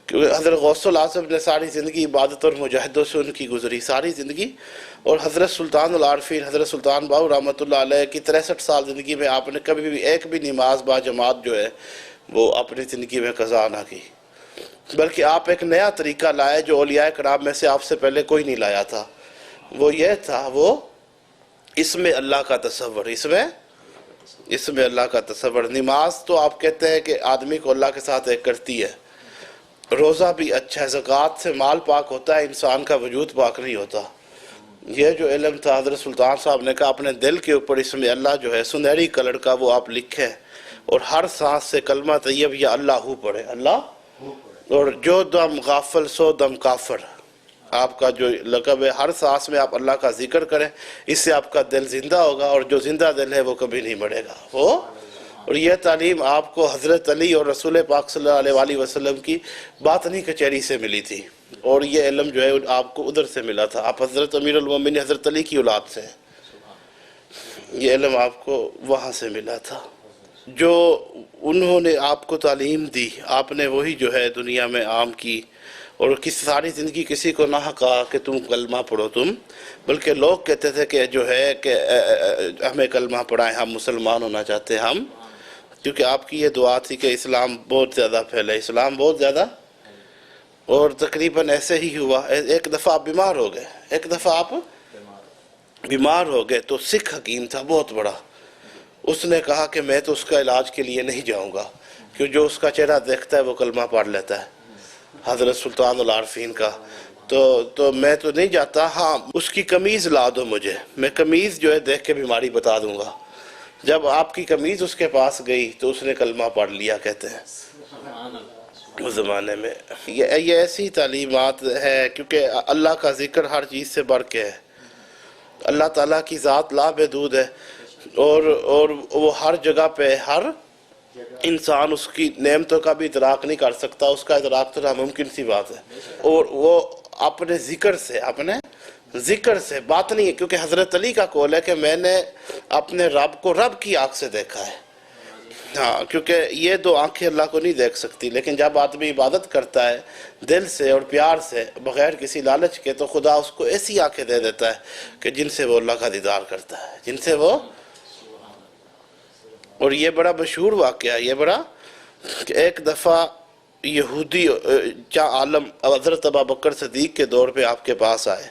کیونکہ حضرت غوث الاعظم نے ساری زندگی عبادت اور مجاہدوں سے ان کی گزری ساری زندگی، اور حضرت سلطان العارفین حضرت سلطان باہو رحمۃ اللہ علیہ کی 63 سال زندگی میں آپ نے کبھی بھی ایک بھی نماز با جماعت جو ہے وہ اپنی زندگی میں قضا نہ کی، بلکہ آپ ایک نیا طریقہ لائے جو اولیاء کرام میں سے آپ سے پہلے کوئی نہیں لایا تھا۔ وہ یہ تھا، وہ اس میں اللہ کا تصور، اس میں اللہ کا تصور۔ نماز تو آپ کہتے ہیں کہ آدمی کو اللہ کے ساتھ ایک کرتی ہے، روزہ بھی اچھا ہے، زکوٰۃ سے مال پاک ہوتا ہے، انسان کا وجود پاک نہیں ہوتا۔ یہ جو علم تھا حضرت سلطان صاحب نے کہا اپنے دل کے اوپر اس میں اللہ جو ہے سنہری کلر کا وہ آپ لکھیں، اور ہر سانس سے کلمہ طیب یا اللہ پڑھے، اللہ، اور جو دم غافل سو دم کافر، آپ کا جو لقب ہے، ہر سانس میں آپ اللہ کا ذکر کریں، اس سے آپ کا دل زندہ ہوگا، اور جو زندہ دل ہے وہ کبھی نہیں مرے گا۔ اور یہ تعلیم آپ کو حضرت علی اور رسول پاک صلی اللہ علیہ وآلہ وسلم کی باطنی کچہری سے ملی تھی، اور یہ علم جو ہے آپ کو ادھر سے ملا تھا۔ آپ حضرت امیر المومنین حضرت علی کی اولاد سے ہیں، یہ علم آپ کو وہاں سے ملا تھا۔ جو انہوں نے آپ کو تعلیم دی، آپ نے وہی جو ہے دنیا میں عام کی، اور ساری زندگی کسی کو نہ کہا کہ تم کلمہ پڑھو تم، بلکہ لوگ کہتے تھے کہ جو ہے کہ ہمیں کلمہ پڑھائیں، ہم مسلمان ہونا چاہتے ہیں ہم، کیونکہ آپ کی یہ دعا تھی کہ اسلام بہت زیادہ پھیلے، اسلام بہت زیادہ، اور تقریباً ایسے ہی ہوا۔ ایک دفعہ آپ بیمار ہو گئے، ایک دفعہ آپ بیمار ہو گئے، تو سکھ حکیم تھا بہت بڑا، اس نے کہا کہ میں تو اس کا علاج کے لیے نہیں جاؤں گا، کیوں جو اس کا چہرہ دیکھتا ہے وہ کلمہ پڑھ لیتا ہے، حضرت سلطان العارفین کا، تو میں تو نہیں جاتا، ہاں اس کی قمیض لا دو مجھے، میں قمیض جو ہے دیکھ کے بیماری بتا دوں گا۔ جب آپ کی قمیض اس کے پاس گئی تو اس نے کلمہ پڑھ لیا، کہتے ہیں اس زمانے میں۔ یہ ایسی تعلیمات ہے، کیونکہ اللہ کا ذکر ہر چیز سے بڑھ کے ہے، اللہ تعالیٰ کی ذات لا محدود ہے، اور وہ ہر جگہ پہ، ہر انسان اس کی نعمتوں کا بھی ادراک نہیں کر سکتا، اس کا ادراک تو ناممکن سی بات ہے، اور وہ اپنے ذکر سے بات نہیں ہے، کیونکہ حضرت علی کا قول ہے کہ میں نے اپنے رب کو رب کی آنکھ سے دیکھا ہے، ہاں، کیونکہ یہ دو آنکھیں اللہ کو نہیں دیکھ سکتی، لیکن جب آدمی عبادت کرتا ہے دل سے اور پیار سے بغیر کسی لالچ کے، تو خدا اس کو ایسی آنکھیں دے دیتا ہے کہ جن سے وہ اللہ کا دیدار کرتا ہے، جن سے وہ۔ اور یہ بڑا مشہور واقعہ، یہ بڑا کہ ایک دفعہ یہودی عالم حضرت ابوبکر صدیق کے دور پہ آپ کے پاس آئے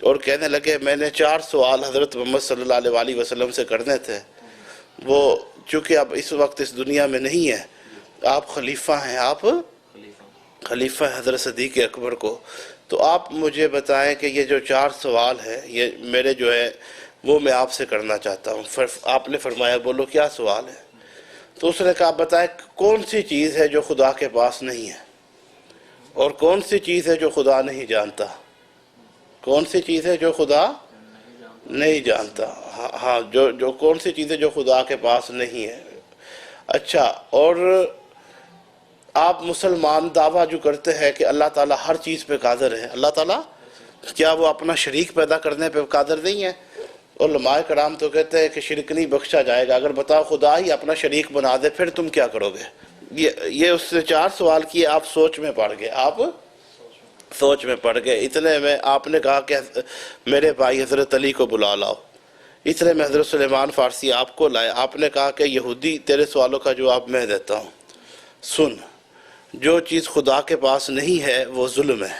اور کہنے لگے میں نے 4 سوال حضرت محمد صلی اللہ علیہ وآلہ وسلم سے کرنے تھے، وہ چونکہ اب اس وقت اس دنیا میں نہیں ہے، آپ خلیفہ ہیں، آپ خلیفہ ہیں حضرت صدیق اکبر کو، تو آپ مجھے بتائیں کہ یہ جو 4 سوال ہیں یہ میرے جو ہے وہ میں آپ سے کرنا چاہتا ہوں۔ آپ نے فرمایا بولو کیا سوال ہے؟ تو اس نے کہا بتائیں کون سی چیز ہے جو خدا کے پاس نہیں ہے، اور کون سی چیز ہے جو خدا نہیں جانتا، کون سی چیز ہے جو خدا نہیں جانتا، ہاں جو کون سی چیز ہے جو خدا کے پاس نہیں ہے۔ اچھا، اور آپ مسلمان دعویٰ جو کرتے ہیں کہ اللہ تعالیٰ ہر چیز پہ قادر ہے، اللہ تعالیٰ کیا وہ اپنا شریک پیدا کرنے پہ قادر نہیں ہے؟ علماء کرام تو کہتے ہیں کہ شرک نہیں بخشا جائے گا، اگر بتاؤ خدا ہی اپنا شریک بنا دے پھر تم کیا کرو گے؟ یہ اس سے 4 سوال کیے، آپ سوچ میں پڑ گئے، آپ سوچ میں پڑ گئے۔ اتنے میں آپ نے کہا کہ میرے بھائی حضرت علی کو بلا لاؤ، اتنے میں حضرت سلیمان فارسی آپ کو لائے، آپ نے کہا کہ یہودی تیرے سوالوں کا جواب میں دیتا ہوں، سن، جو چیز خدا کے پاس نہیں ہے وہ ظلم ہے،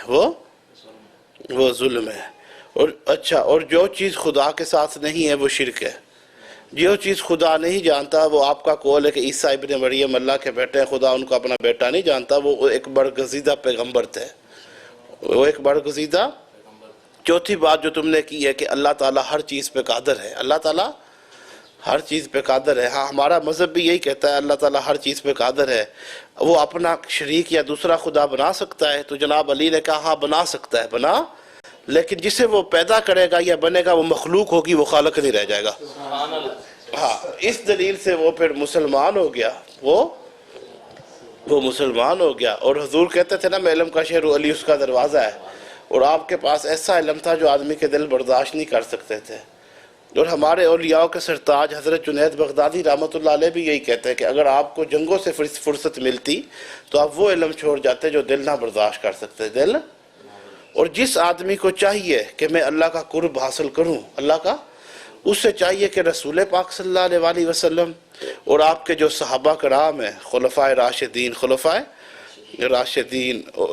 وہ ظلم ہے، اور اچھا، اور جو چیز خدا کے ساتھ نہیں ہے وہ شرک ہے، جو چیز خدا نہیں جانتا وہ آپ کا قول ہے کہ عیسیٰ ابن مریم اللہ کے بیٹے ہیں، خدا ان کو اپنا بیٹا نہیں جانتا، وہ ایک برگزیدہ پیغمبر تھے، وہ ایک برگزیدہ۔ چوتھی بات جو تم نے کی ہے کہ اللہ تعالیٰ ہر چیز پہ قادر ہے، اللہ تعالیٰ ہر چیز پہ قادر ہے، ہاں ہمارا مذہب بھی یہی کہتا ہے اللہ تعالیٰ ہر چیز پہ قادر ہے، وہ اپنا شریک یا دوسرا خدا بنا سکتا ہے، تو جناب علی نے کہا ہاں بنا سکتا ہے، بنا، لیکن جسے وہ پیدا کرے گا یا بنے گا وہ مخلوق ہوگی، وہ خالق نہیں رہ جائے گا۔ ہاں، اس دلیل سے وہ پھر مسلمان ہو گیا، وہ مسلمان ہو گیا، اور حضور کہتے تھے نا میں علم کا شہر علی اس کا دروازہ ہے، اور آپ کے پاس ایسا علم تھا جو آدمی کے دل برداشت نہیں کر سکتے تھے، اور ہمارے اولیاء کے سرتاج حضرت جنید بغدادی رحمۃ اللہ علیہ بھی یہی کہتے ہیں کہ اگر آپ کو جنگوں سے فرصت ملتی تو آپ وہ علم چھوڑ جاتے جو دل نہ برداشت کر سکتے دل. اور جس آدمی کو چاہیے کہ میں اللہ کا قرب حاصل کروں اللہ کا، اس سے چاہیے کہ رسول پاک صلی اللہ علیہ وآلہ وسلم اور آپ کے جو صحابہ کرام ہیں خلفائے راشدین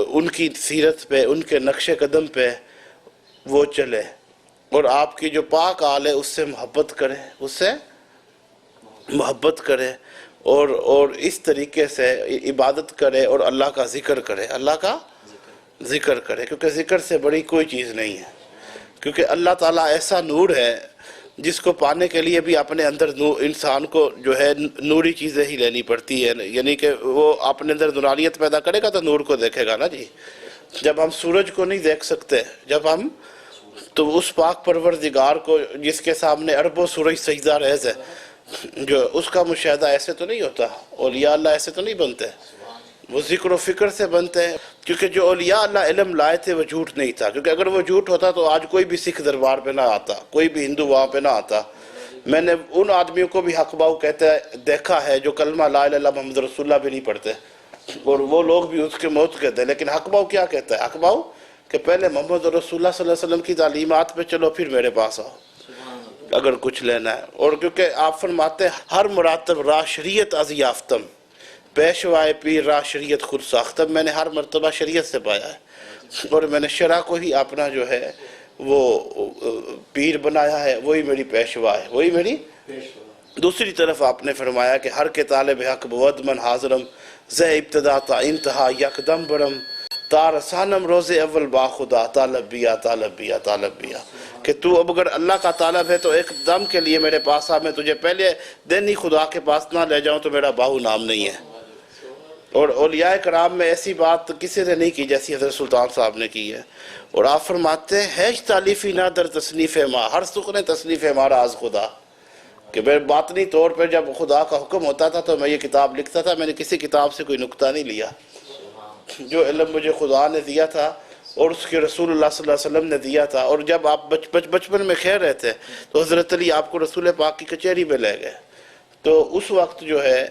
ان کی سیرت پہ، ان کے نقش قدم پہ وہ چلے، اور آپ کی جو پاک آل ہے اس سے محبت کرے اور اس طریقے سے عبادت کرے اور اللہ کا ذکر کرے، کیونکہ ذکر سے بڑی کوئی چیز نہیں ہے. کیونکہ اللہ تعالیٰ ایسا نور ہے جس کو پانے کے لیے بھی اپنے اندر انسان کو جو ہے نوری چیزیں ہی لینی پڑتی ہے، یعنی کہ وہ اپنے اندر نورانیت پیدا کرے گا تو نور کو دیکھے گا نا جی. جب ہم سورج کو نہیں دیکھ سکتے تو اس پاک پروردگار کو جس کے سامنے اربوں سورج سجدہ ریز ہے، جو اس کا مشاہدہ ایسے تو نہیں ہوتا. اولیاء اللہ ایسے تو نہیں بنتے، وہ ذکر و فکر سے بنتے ہیں. کیونکہ جو اولیاء اللہ علم لائے تھے وہ جھوٹ نہیں تھا، کیونکہ اگر وہ جھوٹ ہوتا تو آج کوئی بھی سکھ دربار پہ نہ آتا، کوئی بھی ہندو وہاں پہ نہ آتا. میں نے ان آدمیوں کو بھی حق باؤ دیکھا ہے جو کلمہ لا الہ الا اللہ محمد رسول اللہ بھی نہیں پڑھتے، اور وہ لوگ بھی اس کے موت کہتے ہیں. لیکن حق باؤ کیا کہتا ہے؟ حق باؤ کہ پہلے محمد رسول اللہ صلی اللہ علیہ وسلم کی تعلیمات پہ چلو، پھر میرے پاس آؤ اگر کچھ لینا ہے. اور کیونکہ آپ فرماتے ہیں ہر مراتب راہ شریعت از یافتم، پیشوائے پیر راہ شریعت خود ساختم. میں نے ہر مرتبہ شریعت سے پایا ہے، اور میں نے شرع کو ہی اپنا جو ہے وہ پیر بنایا ہے، وہی میری پیشوا ہے، وہی میری. دوسری طرف آپ نے فرمایا کہ ہر کے طالب حق بود من حاضرم، زہ ابتدا تا انتہا یکدم برم، تا رسانم روز اول با خدا، طالب بیا طالب بیا طالب بیا. کہ تو اب اگر اللہ کا طالب ہے تو ایک دم کے لیے میرے پاس آ، میں تجھے پہلے دن ہی خدا کے پاس نہ لے جاؤں تو میرا باہو نام نہیں ہے. اور اولیاء کرام میں ایسی بات کسی نے نہیں کی جیسی حضرت سلطان صاحب نے کی ہے. اور آپ فرماتے ہیں ہیچ تالیفی نہ در تصنیف ما، ہر سخن تصنیف ہمارا از خدا. کہ میں باطنی طور پر جب خدا کا حکم ہوتا تھا تو میں یہ کتاب لکھتا تھا، میں نے کسی کتاب سے کوئی نکتہ نہیں لیا. جو علم مجھے خدا نے دیا تھا اور اس کے رسول اللہ صلی اللہ علیہ وسلم نے دیا تھا. اور جب آپ بچپن میں خیر رہے تھے تو حضرت علی آپ کو رسول پاک کی کچہری میں لے گئے. تو اس وقت جو ہے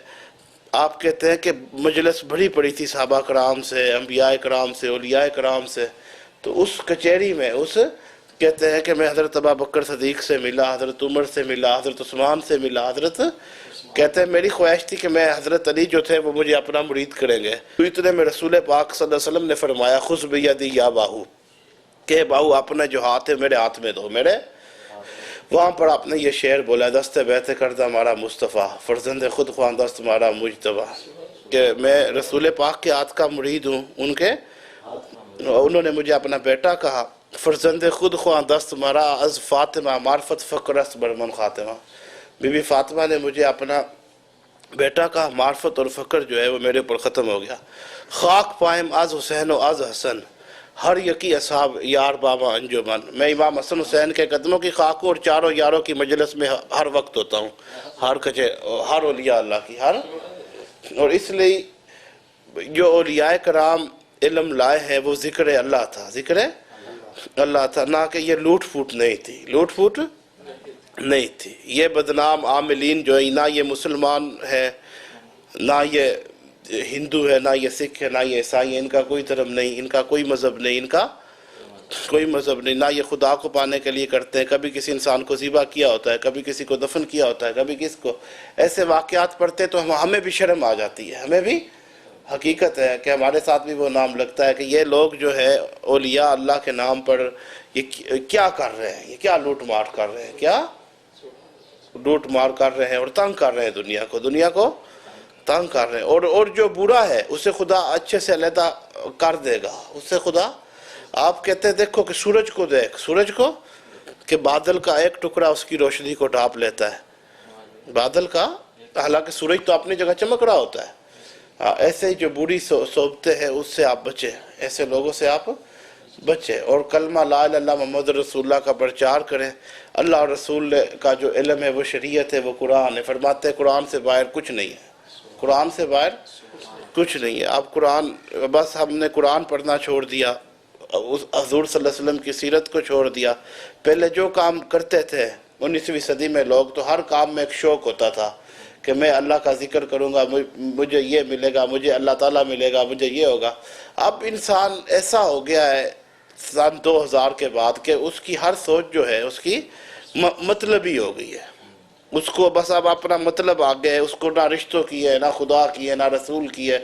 آپ کہتے ہیں کہ مجلس بڑی پڑی تھی صحابہ کرام سے، انبیاء کرام سے، اولیاء کرام سے. تو اس کچہری میں کہتے ہیں کہ میں حضرت ابو بکر صدیق سے ملا، حضرت عمر سے ملا، حضرت عثمان سے ملا. حضرت کہتے ہیں میری خواہش تھی کہ میں حضرت علی جو تھے وہ مجھے اپنا مرید کریں گے. تو اتنے میں رسول پاک صلی اللہ علیہ وسلم نے فرمایا خذ بیدی یا باہو، کہ باہو اپنا جو ہاتھ ہے میرے ہاتھ میں دو میرے. وہاں پر آپ نے یہ شعر بولا دست بیعت کردہ ہمارا مصطفیٰ، فرزند خود خواہ دست ہمارا مجتبیٰ. کہ میں رسول پاک کے ہاتھ کا مرید ہوں، انہوں نے مجھے اپنا بیٹا کہا. فرزند خود خواہ دست ہمارا از فاطمہ معرفت فقر است برمن خاتمہ. بی بی فاطمہ نے مجھے اپنا بیٹا کہا، معرفت اور فقر جو ہے وہ میرے اوپر ختم ہو گیا. خاک پائم از حسین و از حسن، ہر یکی اصحاب یار بابا انجمن. میں امام حسن حسین کے قدموں کی خاک اور چاروں یاروں کی مجلس میں ہر وقت ہوتا ہوں، ہر اولیاء اللہ کی اور اس لیے جو اولیاء کرام علم لائے ہیں وہ ذکر اللہ تھا، ذکر اللہ تھا، نہ کہ یہ لوٹ پھوٹ نہیں تھی، لوٹ پھوٹ نہیں تھی. یہ بدنام عاملین جو ہے نہ یہ مسلمان ہے، نہ یہ ہندو ہے، نہ یہ سکھ ہے، نہ یہ عیسائی ہے، ان کا کوئی دھرم نہیں، ان کا کوئی مذہب نہیں، ان کا کوئی مذہب نہیں. نہ یہ خدا کو پانے کے لیے کرتے ہیں. کبھی کسی انسان کو ذبح کیا ہوتا ہے، کبھی کسی کو دفن کیا ہوتا ہے، کبھی کس کو. ایسے واقعات پڑھتے تو ہمیں بھی شرم آ جاتی ہے. ہمیں بھی حقیقت ہے کہ ہمارے ساتھ بھی وہ نام لگتا ہے کہ یہ لوگ جو ہے اولیاء اللہ کے نام پر یہ کیا کر رہے ہیں، یہ کیا لوٹ مار کر رہے ہیں، کیا لوٹ مار کر رہے ہیں اور تنگ کر رہے ہیں دنیا کو تنگ کر رہے ہیں. اور جو برا ہے اسے خدا اچھے سے علیحدہ کر دے گا. اس سے خدا، آپ کہتے ہیں دیکھو کہ سورج کو دیکھ، سورج کو کہ بادل کا ایک ٹکڑا اس کی روشنی کو ڈھانپ لیتا ہے، بادل کا، حالانکہ سورج تو اپنی جگہ چمک رہا ہوتا ہے. ایسے ہی جو بری صحبتیں ہیں اس سے آپ بچیں، ایسے لوگوں سے آپ بچیں. اور کلمہ لا الہ الا اللہ محمد رسول اللہ کا پرچار کریں. اللہ اور رسول کا جو علم ہے وہ شریعت ہے، وہ قرآن ہے. فرماتے ہیں قرآن سے باہر کچھ نہیں ہے، قرآن سے باہر کچھ نہیں ہے. آپ قرآن، بس ہم نے قرآن پڑھنا چھوڑ دیا، حضور صلی اللہ علیہ وسلم کی سیرت کو چھوڑ دیا. پہلے جو کام کرتے تھے 19ویں صدی میں لوگ تو ہر کام میں ایک شوق ہوتا تھا کہ میں اللہ کا ذکر کروں گا، مجھے یہ ملے گا، مجھے اللہ تعالیٰ ملے گا، مجھے یہ ہوگا۔ اب انسان ایسا ہو گیا ہے سن 2000 کے بعد کہ اس کی ہر سوچ جو ہے اس کی مطلبی ہو گئی ہے۔ اس کو بس اب اپنا مطلب آ گیا ہے، اس کو نہ رشتوں کی ہے، نہ خدا کی ہے، نہ رسول کی ہے،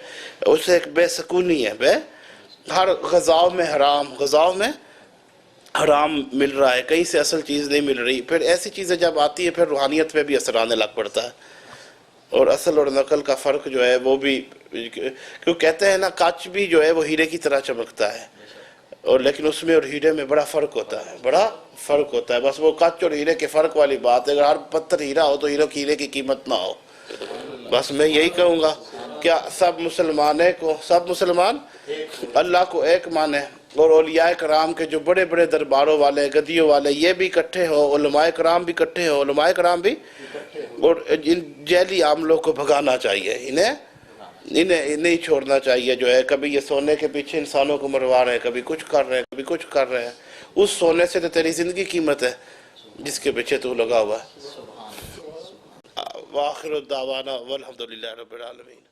اسے ایک بے سکونی ہے، ہر غذاؤں میں حرام مل رہا ہے، کہیں سے اصل چیز نہیں مل رہی۔ پھر ایسی چیزیں جب آتی ہے پھر روحانیت پہ بھی اثر آنے لگ پڑتا ہے، اور اصل اور نقل کا فرق جو ہے وہ بھی، کیوں کہتے ہیں نا کاچ بھی جو ہے وہ ہیرے کی طرح چمکتا ہے، اور لیکن اس میں اور ہیرے میں بڑا فرق ہوتا ہے، بس وہ کاچ اور ہیرے کے فرق والی بات ہے۔ اگر ہر پتھر ہیرا ہو تو ہیرے کی قیمت نہ ہو۔ بس میں یہی کہوں گا کیا سب مسلمان اللہ کو ایک مانے، اور اولیاء کرام کے جو بڑے بڑے درباروں والے، گدیوں والے، یہ بھی اکٹھے ہو، علماء کرام بھی اکٹھے ہو، اور ان جیلی عاملوں کو بھگانا چاہیے، انہیں نہیں چھوڑنا چاہیے۔ جو ہے کبھی یہ سونے کے پیچھے انسانوں کو مروا رہے ہیں، کبھی کچھ کر رہے ہیں، اس سونے سے تو تیری زندگی قیمت ہے جس کے پیچھے تو لگا ہوا ہے۔ وآخر الدعوانا والحمدللہ رب العالمین۔